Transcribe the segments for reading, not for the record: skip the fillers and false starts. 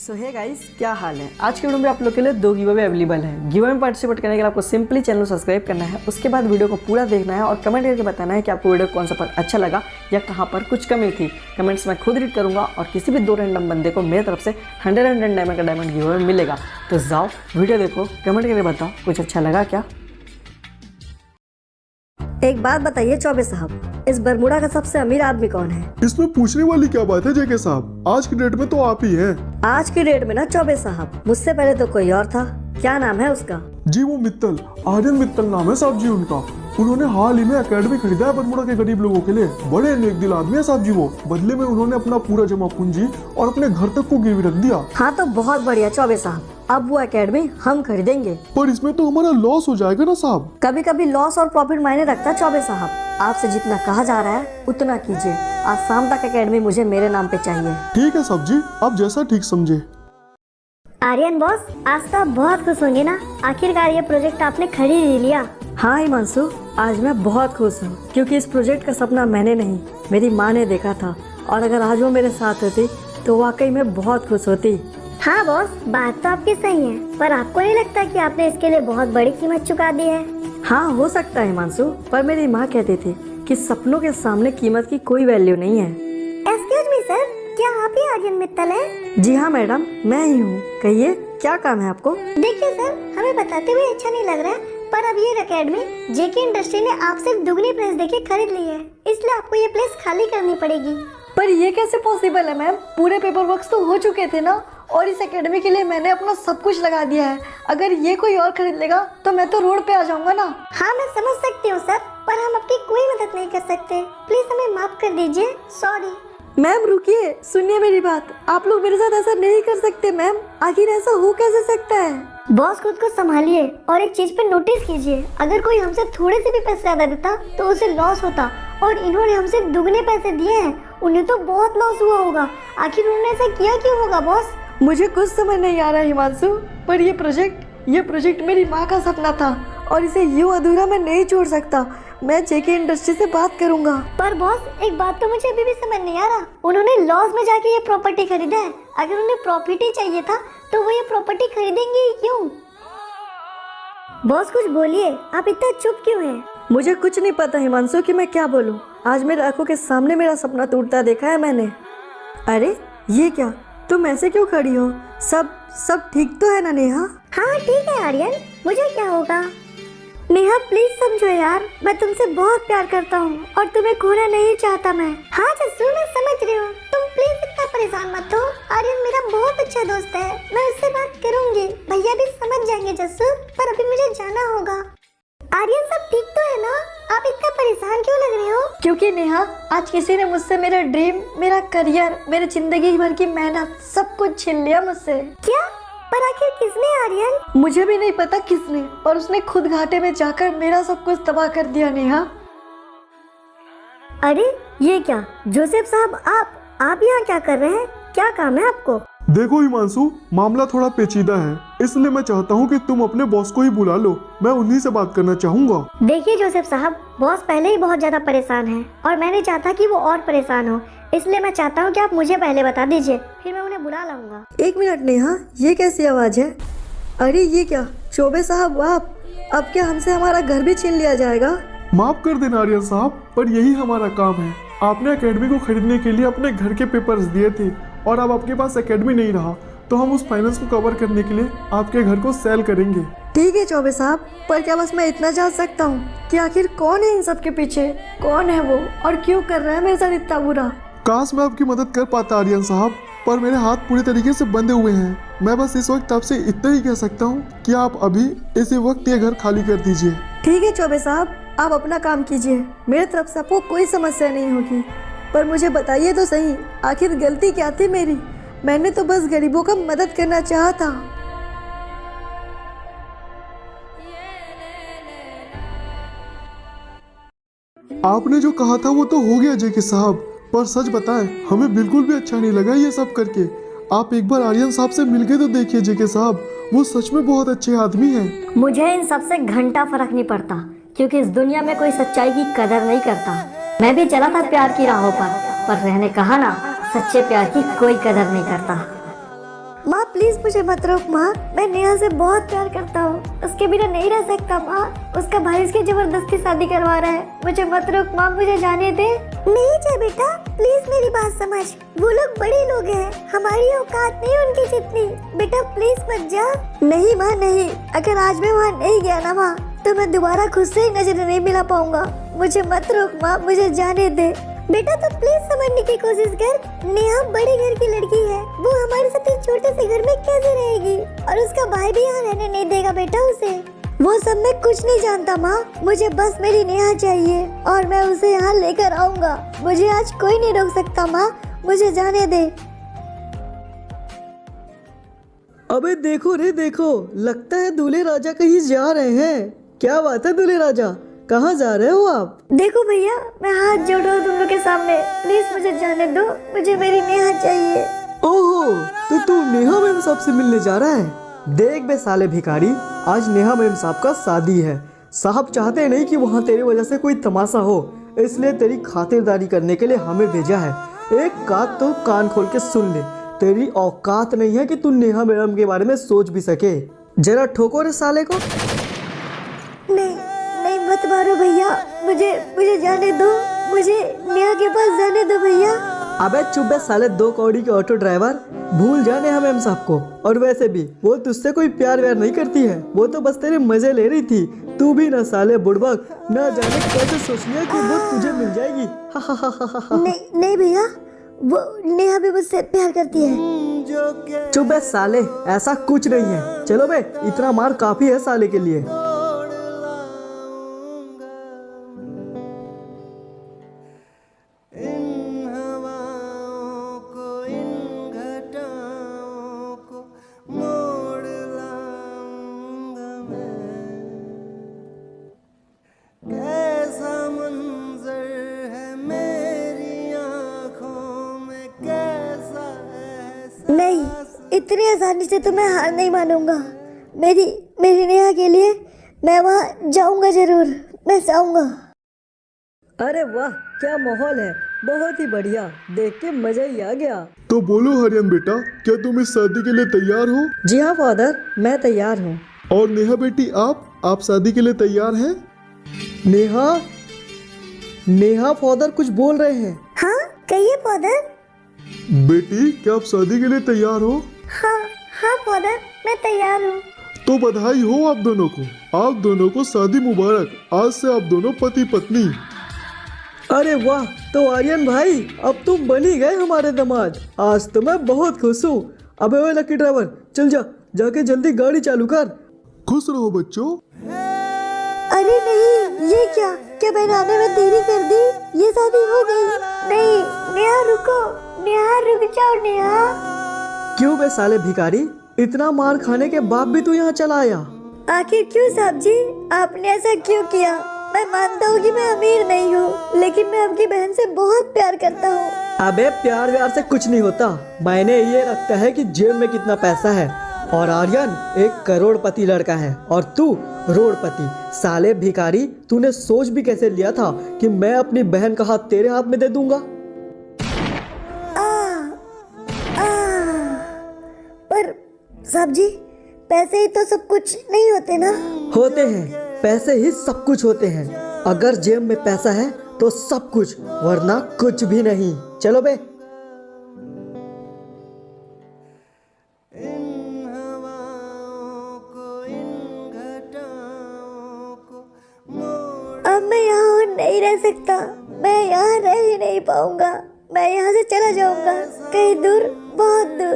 सो hey guys, क्या हाल है। आज के वीडियो में आप लोग के लिए 2 गिव अवे अवेलेबल है। गिव अवे में पार्टिसिपेट करने के लिए आपको सिंपली चैनल को सब्सक्राइब करना है, उसके बाद वीडियो को पूरा देखना है और कमेंट करके बताना है कि आपको वीडियो कौन सा पार्ट अच्छा लगा या कहाँ पर कुछ कमी थी। कमेंट्स मैं खुद रीड करूँगा और किसी भी 2 रैंडम बंदे को मेरी तरफ से 100 डायमंड का डायमंड गिव अवे मिलेगा। तो जाओ वीडियो देखो, कमेंट करके बताओ कुछ अच्छा लगा क्या। एक बात बताइए चौबे साहब, इस बरमूडा का सबसे अमीर आदमी कौन है? इसमें पूछने वाली क्या बात है जेके साहब, आज की डेट में तो आप ही हैं। आज की डेट में ना चौबे साहब, मुझसे पहले तो कोई और था। क्या नाम है उसका? जी वो मित्तल, आर्यन मित्तल नाम है साहब जी उनका। उन्होंने हाल ही में एकेडमी खरीदा है बरमूडा के गरीब लोगों के लिए। बड़े नेक दिल आदमी है साहब जी वो। बदले में उन्होंने अपना पूरा जमा पूंजी और अपने घर तक को गिरवी रख दिया। हाँ तो बहुत बढ़िया चौबे साहब, अब वो एकेडमी हम खरीदेंगे। पर इसमें तो हमारा लॉस हो जाएगा ना साहब। कभी कभी लॉस और प्रॉफिट मायने रखता है चौबे साहब। आपसे जितना कहा जा रहा है उतना कीजिए। आज शाम तक एकेडमी मुझे मेरे नाम पे चाहिए। ठीक है साहब जी, आप जैसा ठीक समझे। आर्यन बॉस, आज तो आप बहुत खुश होंगे ना, आखिरकार ये प्रोजेक्ट आपने खरीद ही लिया। हाँ हिमांशु, आज मैं बहुत खुश हूँ क्योंकि इस प्रोजेक्ट का सपना मैंने नहीं, मेरी माँ ने देखा था। और अगर आज वो मेरे साथ होती तो वाकई में बहुत खुश होती। हाँ बॉस, बात तो आपकी सही है, पर आपको नहीं लगता कि आपने इसके लिए बहुत बड़ी कीमत चुका दी है? हाँ हो सकता है हिमांशु, पर मेरी माँ कहती थी कि सपनों के सामने कीमत की कोई वैल्यू नहीं है। एक्सक्यूज मी सर, क्या आप ही आर्यन मित्तल हैं? जी हाँ मैडम, मैं ही हूँ। कहिए क्या काम है आपको? देखिए सर, हमें बताते हुए अच्छा नहीं लग रहा है, पर अब ये एकेडमी जेके इंडस्ट्री ने आपसे दुगनी प्राइस देके खरीद ली है, इसलिए आपको ये प्लेस खाली करनी पड़ेगी। पर ये कैसे पॉसिबल है मैम? पूरे पेपर वर्क तो हो चुके थे ना, और इस एकेडमी के लिए मैंने अपना सब कुछ लगा दिया है। अगर ये कोई और खरीद लेगा तो मैं तो रोड पे आ जाऊंगा ना। हाँ मैं समझ सकती हूँ सर, पर हम आपकी कोई मदद नहीं कर सकते। प्लीज हमें माफ कर दीजिए, सॉरी। मैम रुकिए, सुनिए मेरी बात। आप लोग मेरे साथ ऐसा नहीं कर सकते मैम। आखिर ऐसा हो कैसे सकता है? बॉस खुद को संभालिए और एक चीज पे नोटिस कीजिए, अगर कोई हमसे थोड़े से भी पैसे ज्यादा देता तो उसे लॉस होता, और इन्होंने हमसे दुगने पैसे दिए हैं, उन्हें तो बहुत लॉस हुआ होगा। आखिर उन्होंने ऐसा किया क्यों होगा बॉस? मुझे कुछ समझ नहीं आ रहा हिमांशु, पर ये प्रोजेक्ट मेरी माँ का सपना था और इसे यूं अधूरा मैं नहीं छोड़ सकता। मैं जेके इंडस्ट्री से बात करूंगा। पर बॉस एक बात तो मुझे अभी भी समझ नहीं आ रहा, उन्होंने लॉस में जाके ये प्रॉपर्टी खरीदा है। अगर उन्हें प्रॉफिट ही चाहिए था तो वो ये प्रॉपर्टी खरीदेंगे ही क्यों? बॉस कुछ बोलिए, आप इतना चुप क्यों हैं? मुझे कुछ नहीं पता हिमांशु कि मैं क्या बोलूं। आज मेरे आंखों के सामने मेरा सपना टूटता देखा है मैंने। अरे ये क्या, तुम ऐसे क्यों खड़ी हो? सब ठीक तो है ना नेहा? हाँ ठीक है आर्यन, मुझे क्या होगा? नेहा प्लीज समझो यार, मैं तुमसे बहुत प्यार करता हूँ और तुम्हें खोना नहीं चाहता मैं। हाँ जस्सू मैं समझ रही हूँ, तुम प्लीज इतना परेशान मत हो। आर्यन मेरा बहुत अच्छा दोस्त है, मैं उससे बात करूंगी, भैया भी समझ जाएंगे जस्सू, पर अभी मुझे जाना होगा। आर्यन सब ठीक तो है ना? आप इतना परेशान क्यों लग रहे हो? क्योंकि नेहा आज किसी ने मुझसे मेरा ड्रीम, मेरा करियर, मेरी जिंदगी भर की मेहनत सब कुछ छीन लिया मुझसे। क्या? पर आखिर किसने आर्यन? मुझे भी नहीं पता किसने, पर उसने खुद घाटे में जाकर मेरा सब कुछ तबाह कर दिया नेहा। अरे ये क्या जोसेफ साहब, आप यहाँ क्या कर रहे हैं? क्या काम है आपको? देखो हिमांशु, मामला थोड़ा पेचीदा है, इसलिए मैं चाहता हूँ कि तुम अपने बॉस को ही बुला लो। मैं उन्हीं से बात करना चाहूँगा। देखिए जोसेफ साहब, बॉस पहले ही बहुत ज्यादा परेशान है और मैं नहीं चाहता कि वो और परेशान हो, इसलिए मैं चाहता हूँ कि आप मुझे पहले बता दीजिए, फिर मैं उन्हें बुला लाऊंगा। एक मिनट नेहा, ये कैसी आवाज है? अरे ये क्या चौबे साहब, आप अब क्या हमसे हमारा घर भी छीन लिया जाएगा? माफ कर देना आर्यन साहब, पर यही हमारा काम है। आपने एकेडमी को खरीदने के लिए अपने घर के पेपर्स दिए थे और अब आपके पास एकेडमी नहीं रहा, तो हम उस फाइनेंस को कवर करने के लिए आपके घर को सेल करेंगे। ठीक है चौबे साहब, पर क्या बस मैं इतना जान सकता हूँ कि आखिर कौन है इन सब के पीछे? कौन है वो और क्यों कर रहा है मेरे साथ इतना बुरा? काश मैं आपकी मदद कर पाता आर्यन साहब, पर मेरे हाथ पूरी तरीके से बंधे हुए हैं। मैं बस इस वक्त आपसे इतना ही कह सकता हूँ कि आप अभी इसी वक्त ये घर खाली कर दीजिए। ठीक है चौबे साहब, आप अपना काम कीजिए, मेरे तरफ से आपको कोई समस्या नहीं होगी। पर मुझे बताइए तो सही, आखिर गलती क्या थी मेरी? मैंने तो बस गरीबों का मदद करना चाहा था। आपने जो कहा था वो तो हो गया जेके साहब, पर सच बताएं हमें बिल्कुल भी अच्छा नहीं लगा ये सब करके। आप एक बार आर्यन साहब से मिल के तो देखिए जेके साहब, वो सच में बहुत अच्छे आदमी हैं। मुझे इन सब से घंटा फर्क नहीं पड़ता, क्योंकि इस दुनिया में कोई सच्चाई की कदर नहीं करता। मैं भी चला था प्यार की राहों पर रहने कहा ना, सच्चे प्यार की कोई कदर नहीं करता। माँ प्लीज मुझे मत रोक माँ, मैं नेहा से बहुत प्यार करता हूँ, उसके बिना नहीं रह सकता माँ। उसका भाई उसकी जबरदस्ती शादी करवा रहा है, मुझे मत रोक माँ, मुझे जाने दे। नहीं जा बेटा, प्लीज मेरी बात समझ, वो लोग बड़े लोग हैं, हमारी औकात नहीं उनकी जितनी। बेटा प्लीज मत जा। नहीं माँ नहीं, अगर आज मैं वहाँ नहीं गया ना माँ, तो मैं दोबारा खुद से ही नजर नहीं मिला पाऊंगा। मुझे मत रोक माँ, मुझे जाने दे। बेटा तो प्लीज समझने की कोशिश कर, नेहा बड़े घर की लड़की है, वो हमारे साथ एक छोटे से घर में कैसे रहेगी, और उसका भाई भी यहाँ रहने नहीं देगा बेटा उसे। वो सब मैं कुछ नहीं जानता माँ, मुझे बस मेरी नेहा चाहिए और मैं उसे यहाँ लेकर आऊंगा। मुझे आज कोई नहीं रोक सकता माँ, मुझे जाने दे। अबे देखो रे देखो, लगता है दूल्हे राजा कहीं जा रहे हैं। क्या बात है दूल्हे राजा, कहाँ जा रहे हो आप? देखो भैया, मैं हाथ जोड़ रहा हूँ तुम लोग के सामने, प्लीज मुझे जाने दो, मुझे मेरी नेहा चाहिए। ओहो, तो तू नेहा मैम साहब से मिलने जा रहा है? देख बे साले भिखारी, आज नेहा मैम साहब का शादी है। साहब चाहते नहीं कि वहाँ तेरी वजह से कोई तमाशा हो, इसलिए तेरी खातिरदारी करने के लिए हमें भेजा है। एक बात तो कान खोल के सुन ले, तेरी औकात नहीं है कि तू नेहा मैडम के बारे में सोच भी सके। जरा ठोको रे साले को। नहीं नहीं मत मारो भैया, मुझे जाने दो, मुझे नेहा के पास जाने दो भैया। अबे चुप बे साले दो कौड़ी के ऑटो ड्राइवर, भूल जा नेहा मैम साहब को। और वैसे भी वो तुझसे कोई प्यार व्यार नहीं करती है, वो तो बस तेरे मजे ले रही थी। तू भी ना साले बुड़बक, ना जाने कैसे सोच लिया कि वो तुझे मिल जाएगी। नहीं नहीं भैया, वो नेहा भी मुझसे प्यार करती है। चुप बे साले, ऐसा कुछ नहीं है। चलो बे, इतना मार काफी है साले के लिए। नहीं, इतनी आसानी से तो मैं हार नहीं मानूंगा। मेरी नेहा के लिए मैं वहाँ जाऊंगा, जरूर मैं जाऊंगा। अरे वाह, क्या माहौल है, बहुत ही बढ़िया, देख के मजा ही आ गया। तो बोलो हरियन बेटा, क्या तुम इस शादी के लिए तैयार हो? जी हाँ फादर, मैं तैयार हूँ। और नेहा बेटी, आप शादी के लिए तैयार हैं? नेहा फादर कुछ बोल रहे हैं। हाँ कहिए फादर। बेटी, क्या आप शादी के लिए तैयार हो? हाँ फादर, मैं तैयार हूँ। तो बधाई हो आप दोनों को, आप दोनों को शादी मुबारक। आज से आप दोनों पति पत्नी। अरे वाह, तो आर्यन भाई अब तुम बन ही गए हमारे दामाद। आज तो मैं बहुत खुश हूँ। अबे ओए लकी ड्राइवर, चल जाके जल्दी गाड़ी चालू कर। खुश रहो बच्चों। अरे नहीं, ये क्या मैंने आने में देरी कर दी? ये शादी हो गई? नहीं नेहा रुको, नेहा रुक जाओ नेहा। क्यों बे साले भिखारी, इतना मार खाने के बाद भी तू यहाँ चला आया? आखिर क्यों साहब जी, आपने ऐसा क्यों किया? मैं मानता हूँ कि मैं अमीर नहीं हूँ, लेकिन मैं आपकी बहन से बहुत प्यार करता हूँ। अबे प्यार व्यार से कुछ नहीं होता, मैंने ये रखता है कि जेब में कितना पैसा है। और आर्यन 1 करोड़पति लड़का है और तू रोड़पति। साले भिखारी, तूने सोच भी कैसे लिया था कि मैं अपनी बहन का हाथ तेरे हाथ में दे दूंगा? पर साहब जी, पैसे ही तो सब कुछ नहीं होते ना? होते हैं, पैसे ही सब कुछ होते हैं। अगर जेब में पैसा है तो सब कुछ, वरना कुछ भी नहीं। चलो बे। अब मैं यहाँ नहीं रह सकता, मैं यहाँ रह ही नहीं पाऊंगा। मैं यहाँ से चला जाऊंगा, कहीं दूर, बहुत दूर।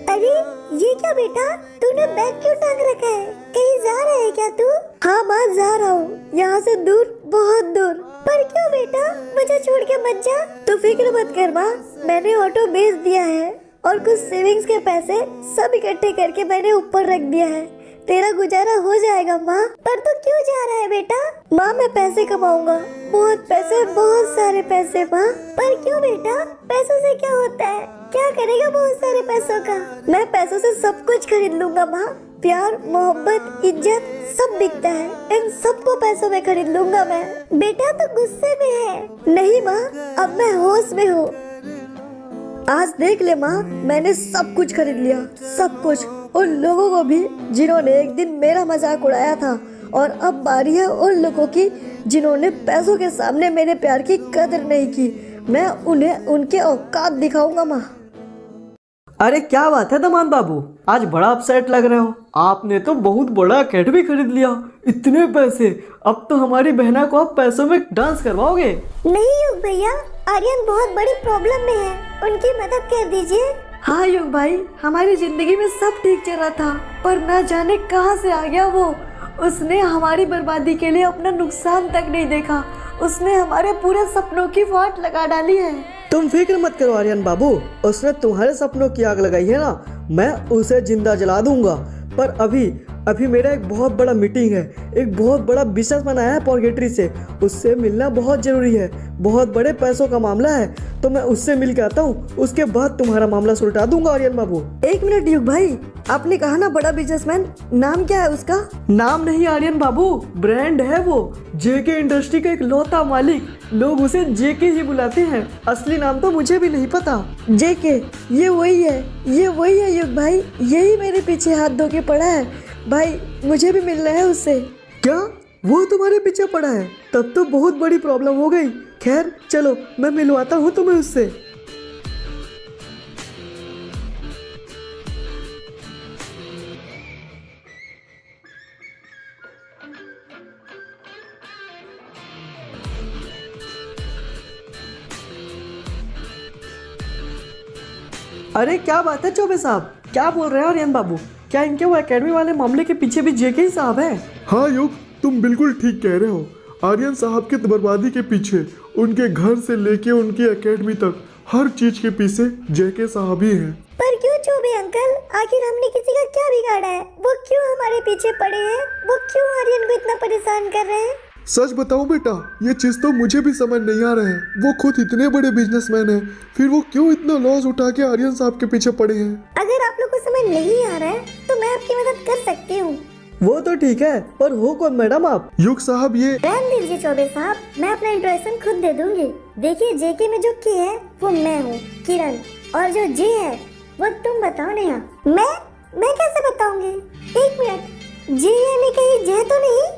अरे ये क्या बेटा, तूने बैग क्यों टांग रखा है? कहीं जा रहा है क्या तू? हाँ माँ, जा रहा हूँ, यहाँ से दूर, बहुत दूर। पर क्यों बेटा, मुझे छोड़ के मत जा। तू फिक्र मत कर माँ, मैंने ऑटो बेच दिया है और कुछ सेविंग्स के पैसे सब इकट्ठे करके मैंने ऊपर रख दिया है। तेरा गुजारा हो जाएगा माँ। पर तू क्यों जा रहा है बेटा? माँ मैं पैसे कमाऊंगा, बहुत पैसे, बहुत सारे पैसे माँ। पर क्यों बेटा, पैसों से क्या होता है? क्या करेगा बहुत सारे पैसों का? मैं पैसों से सब कुछ खरीद लूंगा माँ। प्यार, मोहब्बत, इज्जत सब बिकता है, इन सबको पैसों में खरीद लूंगा मैं। बेटा तो गुस्से में है। नहीं माँ, अब मैं होश में हूँ। आज देख ले माँ, मैंने सब कुछ खरीद लिया, सब कुछ। उन लोगों को भी जिन्होंने एक दिन मेरा मजाक उड़ाया था, और अब बारी है उन लोगों की जिन्होंने पैसों के सामने मेरे प्यार की कदर नहीं की। मैं उन्हें उनके औकात दिखाऊंगा माँ। अरे क्या बात है दमान बाबू, आज बड़ा अपसेट लग रहे हो। आपने तो बहुत बड़ा अकेडमी खरीद लिया, इतने पैसे। अब तो हमारी बहना को आप पैसों में डांस करवाओगे। नहीं युग भैया, आर्यन बहुत बड़ी प्रॉब्लम में है, उनकी मदद कर दीजिए। हाँ युग भाई, हमारी जिंदगी में सब ठीक चल रहा था, पर न जाने कहाँ से आ गया वो। उसने हमारी बर्बादी के लिए अपना नुकसान तक नहीं देखा। उसने हमारे पूरे सपनों की वाट लगा डाली है। तुम फिक्र मत करो आर्यन बाबू, उसने तुम्हारे सपनों की आग लगाई है ना, मैं उसे जिंदा जला दूंगा। पर अभी मेरा एक बहुत बड़ा मीटिंग है, एक बहुत बड़ा बिजनेसमैन आया है पॉर्गेटरी से, उससे मिलना बहुत जरूरी है, बहुत बड़े पैसों का मामला है, तो मैं उससे मिल के आता हूँ, उसके बाद तुम्हारा मामला सुलटा दूंगा आर्यन बाबू। एक मिनट युग भाई, आपने कहा ना बड़ा बिजनेसमैन, नाम क्या है उसका? नाम नहीं आर्यन बाबू, ब्रांड है वो, जेके इंडस्ट्री का एक लौता मालिक, लोग उसे जेके ही बुलाते हैं, असली नाम तो मुझे भी नहीं पता। जेके, ये वही है युग भाई, यही मेरे पीछे हाथ धो के पड़ा है भाई, मुझे भी मिलना है उससे। क्या वो तुम्हारे पीछे पड़ा है? तब तो बहुत बड़ी प्रॉब्लम हो गई। खैर चलो, मैं मिलवाता हूँ तुम्हें उससे। अरे क्या बात है चौबे साहब, क्या बोल रहे हैं आर्यन बाबू? क्या इनके वो एकेडमी वाले मामले के पीछे भी जेके ही साहब हैं? हाँ युग, तुम बिल्कुल ठीक कह रहे हो। आर्यन साहब की बर्बादी के पीछे, उनके घर से लेके उनकी एकेडमी तक, हर चीज के पीछे जेके साहब ही हैं। पर क्यों चौबे अंकल, आखिर हमने किसी का क्या बिगाड़ा है? वो क्यों हमारे पीछे पड़े हैं? वो क्यों आर्यन को इतना परेशान कर रहे हैं? सच बताऊं बेटा, ये चीज तो मुझे भी समझ नहीं आ रहा है। वो खुद इतने बड़े बिजनेसमैन हैं, फिर वो क्यों इतना लॉस उठा के आर्यन साहब के पीछे पड़े हैं? अगर आप लोग को समझ नहीं आ रहा है तो मैं आपकी मदद कर सकती हूँ। वो तो ठीक है, पर हो कौन मैडम आप? युग साहब ये रहने दीजिए चौबे साहब, मैं अपना इंट्रोडक्शन खुद दे दूंगी। देखिए, जेके में जो के है वो मैं हूँ किरण, और जो जे है वो तुम बताओ नेहा। मैं कैसे बताऊंगी? एक मिनट, जे यानी कहीं जे तो नहीं?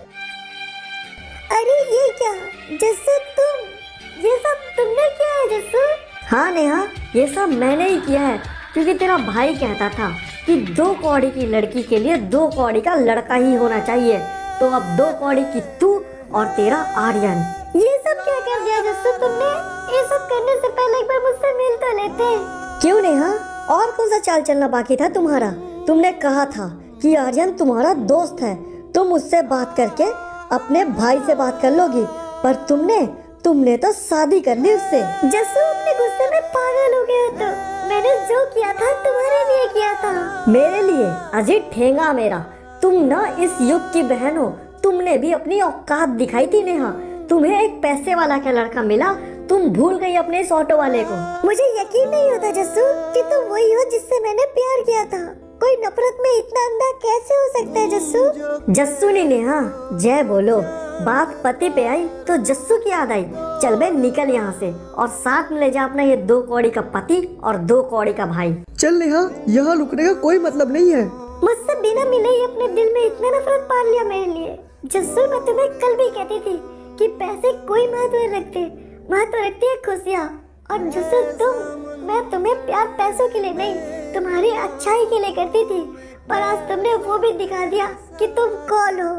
अरे ये क्या जस्सू, तुम ये सब तुमने किया है जस्सू? हाँ नेहा, ये सब मैंने ही किया है, क्योंकि तेरा भाई कहता था कि 2 कौड़ी की लड़की के लिए 2 कौड़ी का लड़का ही होना चाहिए। तो अब 2 कौड़ी की तू और तेरा आर्यन। ये सब क्या कर दिया जस्सू तुमने? ये सब करने से पहले एक बार मुझसे मिल तो लेते। क्यों नेहा, और कौन सा चाल चलना बाकी था तुम्हारा? तुमने कहा था कि आर्यन तुम्हारा दोस्त है, तुम उससे बात करके अपने भाई से बात कर लोगी, पर तुमने तो शादी कर ली उससे। जस्सू, अपने गुस्से में पागल हो गए हो तो? मैंने जो किया था तुम्हारे लिए किया था। मेरे लिए? अजीब ठेंगा मेरा, तुम ना इस युग की बहन हो, तुमने भी अपनी औकात दिखाई थी नेहा। तुम्हें एक पैसे वाला का लड़का मिला, तुम भूल गई अपने इस ऑटो वाले को। मुझे यकीन नहीं होता जस्सू कि तुम वही हो जिससे मैंने प्यार किया था। कोई नफरत में इतना अंधा कैसे हो सकता है जस्सू? जस्सू नहीं नेहा, जय बोलो। बात पति पे आई तो जस्सू की याद आई। चल बे निकल यहाँ से, और साथ में ले जा अपना ये 2 कौड़ी का पति और 2 कौड़ी का भाई। चल नेहा, यहाँ रुकने का कोई मतलब नहीं है। मुझसे बिना मिले ही अपने दिल में इतना नफरत पाल लिया मेरे लिए। जस्सू, मैं तुम्हें कल भी कहती थी कि पैसे कोई महत्व रखते, महत्व रखती है खुशियाँ। और जस्सू, मैं तुम्हें प्यार पैसों के लिए नहीं, तुम्हारी अच्छाई के लिए करती थी, पर आज तुमने वो भी दिखा दिया कि तुम कौन हो।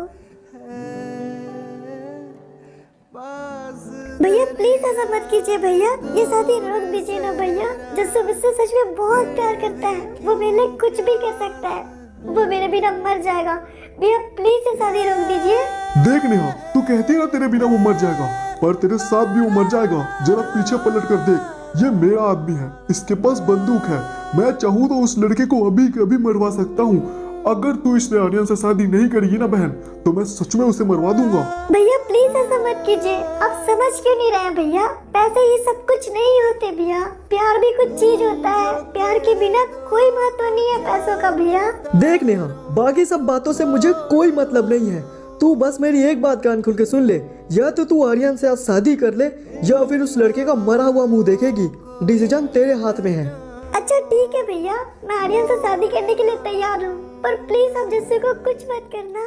भैया प्लीज ऐसा मत कीजिए भैया, ये शादी रोक दीजिए ना भैया। जस्सू मुझसे सच में बहुत प्यार करता है, वो मेरे लिए कुछ भी कर सकता है, वो मेरे बिना मर जाएगा। भैया प्लीज ये शादी रोक दीजिए। देख नेहा, तू कहती है ना तेरे बिना वो मर जाएगा, पर तेरे साथ भी वो मर जाएगा। जरा पीछे पलट कर देख, ये मेरा आदमी है, इसके पास बंदूक है। मैं चाहूँ तो उस लड़के को अभी के अभी मरवा सकता हूँ। अगर तू इस आर्यन से शादी नहीं करेगी ना बहन, तो मैं सच में उसे मरवा दूंगा। भैया प्लीज ऐसा मत कीजिए, आप समझ क्यों नहीं रहे भैया? पैसे ये सब कुछ नहीं होते भैया, प्यार भी कुछ चीज होता है, प्यार के बिना कोई महत्व नहीं है पैसों का भैया। देख नेहा, बाकी सब बातों से मुझे कोई मतलब नहीं है, तू बस मेरी एक बात कान खोल के सुन ले। या तो तू आर्यन से आज शादी कर ले, या फिर उस लड़के का मरा हुआ मुंह देखेगी। डिसीजन तेरे हाथ में है। अच्छा ठीक है भैया, मैं आर्यन से शादी करने के लिए तैयार हूँ, पर प्लीज आप जस्सू को कुछ मत करना।